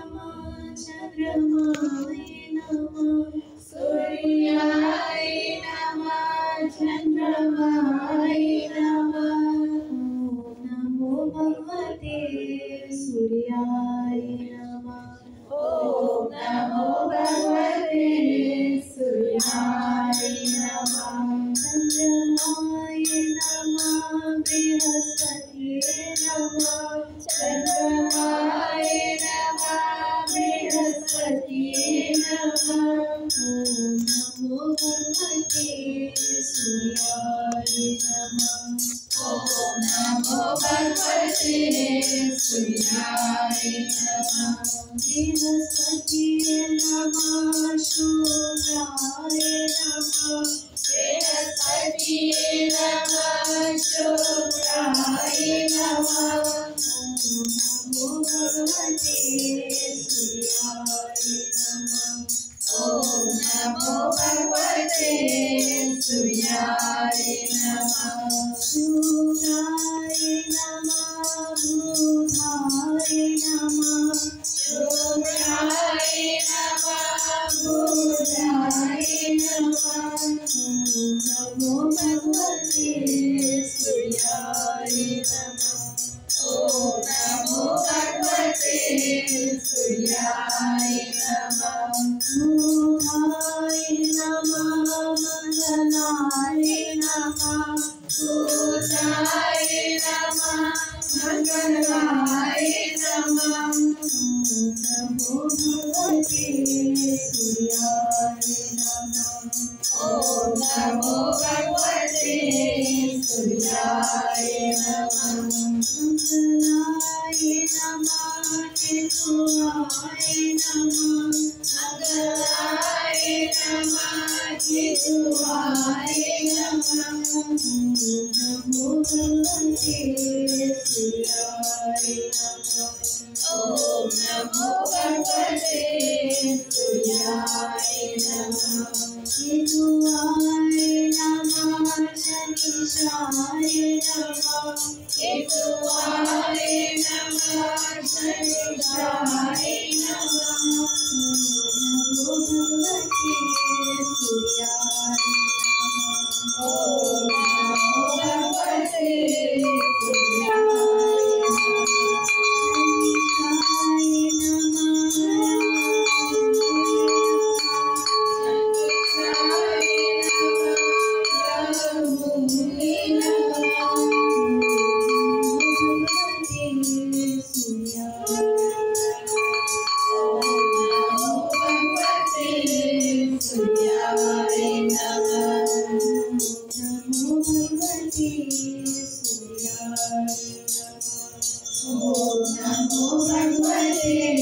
नमः चंद्रमाय नमः सूर्याय नमः चंद्रमाय नमः ओम नमो भगवते सूर्याय नमः ओम नमो भगवते सूर्याय नमः चंद्रमाय नमः बृहस्पतये नमः चंद्रमाय नमः बृहस्पतये नमः ओम नमो भगवते सूर्याय नमः ओम नमो भगवते सूर्याय नमः बृहस्पतये नमः शुक्राय नमः बृहस्पतये नमः शुक्राय नमः ओम नमो भगवते सूर्याय नमः ओम नमो भगवते सूर्याय नमः शुक्राय नमः बुधाय नमः शुक्राय नमः बुधाय नमः ओम नमो भगवते सूर्याय नमः ओम नमो भगवते सूर्याय नमः बुधाय नमः मंगलाय नमः बुधाय नमः मंगलाय नमः ओम नमो भगवते सूर्याय नमः ओम नमो भगवते सूर्याय नमः मंगलाय नमः केतुवाय नमः मंगलाय नमः केतुवाय नमः ओम नमो भगवते सूर्याय नमः ओम नमो भगवते सूर्याय नमः केतुवाय नमः शनिशाय नमः केतुवाय नमः शनिशाय नमः ओम नमो भगवते सूर्याय नमः ओम नमो भगवते सूर्याय नमः शनिशाय ओम नमो भगवते